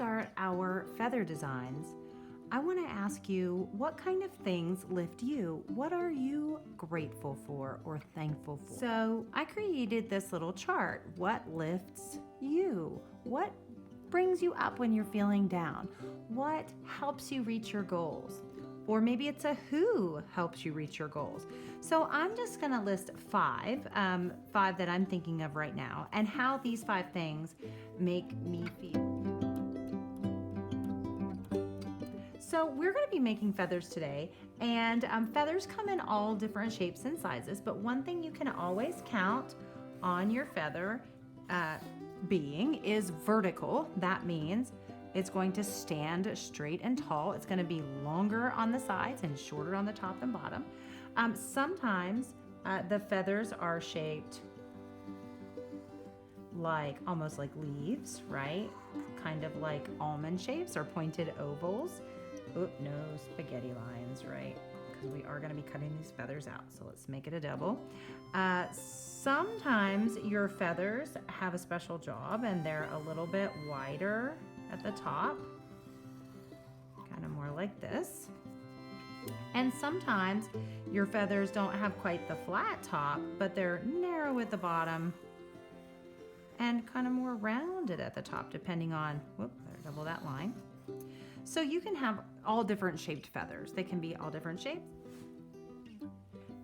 start our feather designs, I want to ask you, what kind of things lift you? What are you grateful for or thankful for? So I created this little chart. What lifts you? What brings you up when you're feeling down? What helps you reach your goals? Or maybe it's a who helps you reach your goals. So I'm just going to list five that I'm thinking of right now, and how these 5 things make me feel. So we're going to be making feathers today, and feathers come in all different shapes and sizes, but one thing you can always count on your feather being is vertical. That means it's going to stand straight and tall. It's going to be longer on the sides and shorter on the top and bottom. Sometimes the feathers are shaped like almost like leaves, right? Kind of like almond shapes or pointed ovals. Oop, no spaghetti lines, right? Because we are going to be cutting these feathers out. So let's make it a double. Sometimes your feathers have a special job and they're a little bit wider at the top, kind of more like this. And sometimes your feathers don't have quite the flat top, but they're narrow at the bottom and kind of more rounded at the top, depending on, whoop, double that line. So you can have all different shaped feathers. They can be all different shapes.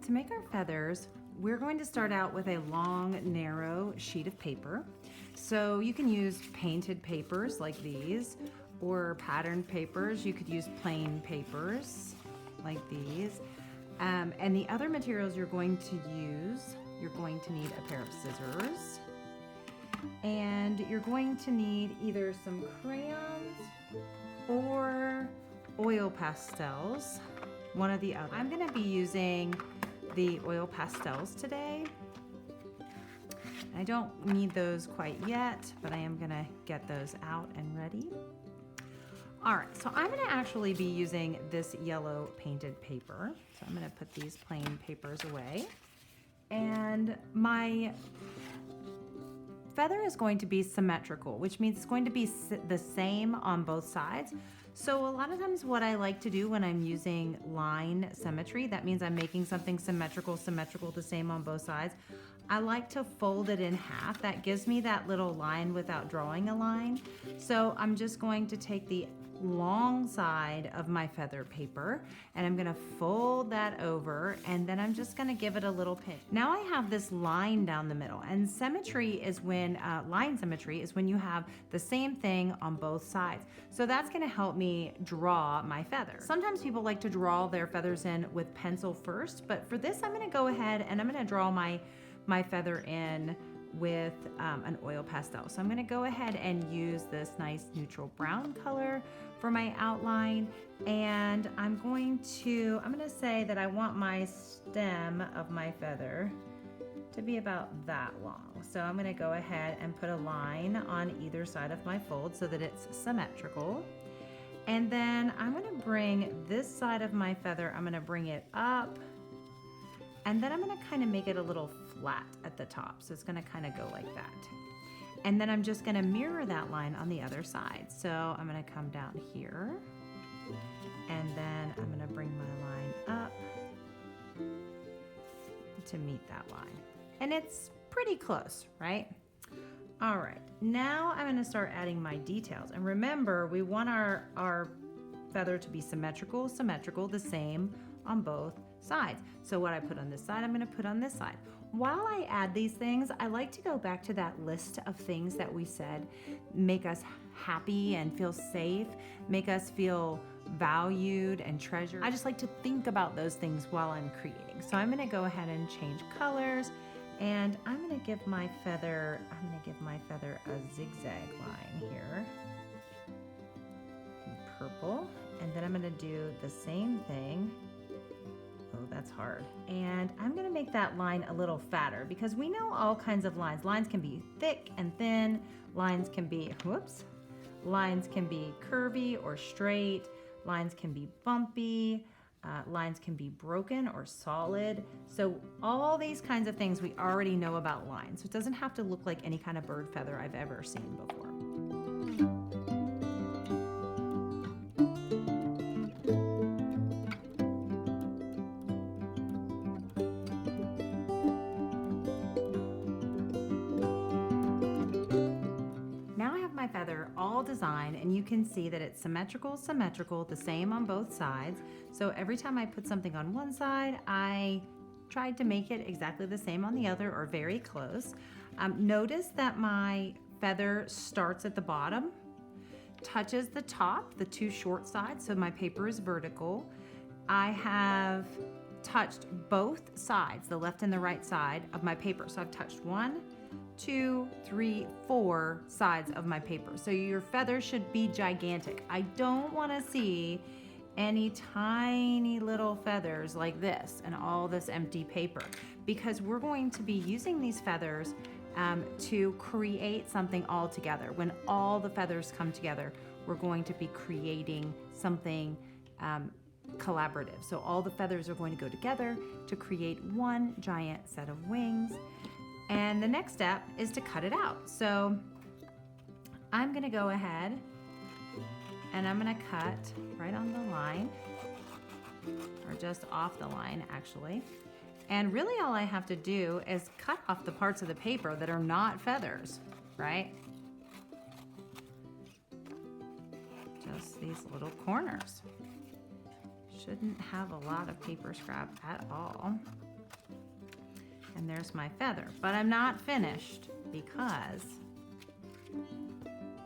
To make our feathers, we're going to start out with a long, narrow sheet of paper. So you can use painted papers like these, or patterned papers. You could use plain papers like these. And the other materials you're going to use, you're going to need a pair of scissors, and you're going to need either some crayons or oil pastels, one or the other. I'm going to be using the oil pastels today. I don't need those quite yet, but I am going to get those out and ready. All right, so I'm going to actually be using this yellow painted paper. So I'm going to put these plain papers away. And my feather is going to be symmetrical, which means it's going to be the same on both sides. So a lot of times what I like to do when I'm using line symmetry, that means I'm making something symmetrical, the same on both sides. I like to fold it in half. That gives me that little line without drawing a line. So I'm just going to take the long side of my feather paper and I'm gonna fold that over, and then I'm just gonna give it a little pinch. Now I have this line down the middle, and symmetry is when, line symmetry is when you have the same thing on both sides. So that's gonna help me draw my feather. Sometimes people like to draw their feathers in with pencil first, but for this I'm gonna go ahead and I'm gonna draw my feather in with an oil pastel. So I'm gonna go ahead and use this nice neutral brown color for my outline, and I'm gonna say that I want my stem of my feather to be about that long. So I'm gonna go ahead and put a line on either side of my fold so that it's symmetrical. And then I'm gonna bring this side of my feather, I'm gonna bring it up, and then I'm gonna kind of make it a little flat at the top. So it's gonna kind of go like that. And then I'm just gonna mirror that line on the other side. So I'm gonna come down here, and then I'm gonna bring my line up to meet that line. And it's pretty close, right? All right, now I'm gonna start adding my details. And remember, we want our feather to be symmetrical, the same on both sides. So what I put on this side, I'm gonna put on this side. While I add these things, I like to go back to that list of things that we said make us happy and feel safe, make us feel valued and treasured. I just like to think about those things while I'm creating. So I'm gonna go ahead and change colors, and I'm gonna give my feather a zigzag line here, in purple, and then I'm gonna do the same thing. Oh, that's hard. And I'm gonna make that line a little fatter, because we know all kinds of lines. Lines can be thick and thin. Lines can be, lines can be curvy or straight. Lines can be bumpy. Lines can be broken or solid. So all these kinds of things we already know about lines. So it doesn't have to look like any kind of bird feather I've ever seen before. design, and you can see that it's symmetrical, symmetrical, the same on both sides. So every time I put something on one side, I tried to make it exactly the same on the other or very close. Notice that my feather starts at the bottom, touches the top, the two short sides, so my paper is vertical. I have touched both sides, the left and the right side of my paper. So I've touched 1, 2, 3, 4 sides of my paper. So your feather should be gigantic. I don't want to see any tiny little feathers like this and all this empty paper, because we're going to be using these feathers to create something all together. When all the feathers come together, we're going to be creating something collaborative. So all the feathers are going to go together to create one giant set of wings. And the next step is to cut it out. So I'm gonna go ahead and I'm gonna cut right on the line, or just off the line actually. And really all I have to do is cut off the parts of the paper that are not feathers, right? Just these little corners. Shouldn't have a lot of paper scrap at all. And there's my feather, but I'm not finished, because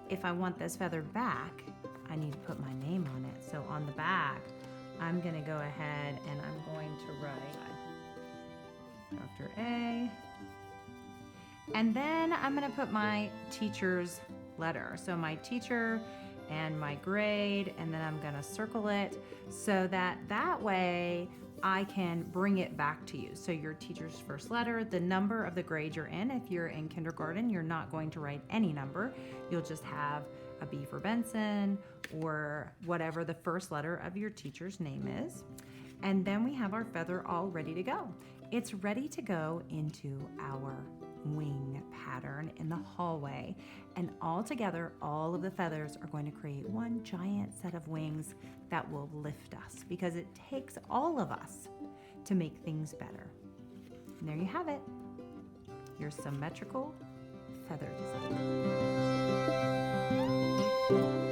if I want this feather back, I need to put my name on it. So on the back, I'm gonna go ahead and I'm going to write Dr.A. And then I'm gonna put my teacher's letter. So my teacher and my grade, and then I'm gonna circle it so that way I can bring it back to you. So your teacher's first letter, the number of the grade you're in. If you're in kindergarten, you're not going to write any number. You'll just have a B for Benson or whatever the first letter of your teacher's name is. And then we have our feather all ready to go. It's ready to go into our wing pattern in the hallway. And all together, all of the feathers are going to create one giant set of wings that will lift us, because it takes all of us to make things better. And there you have it, your symmetrical feather design.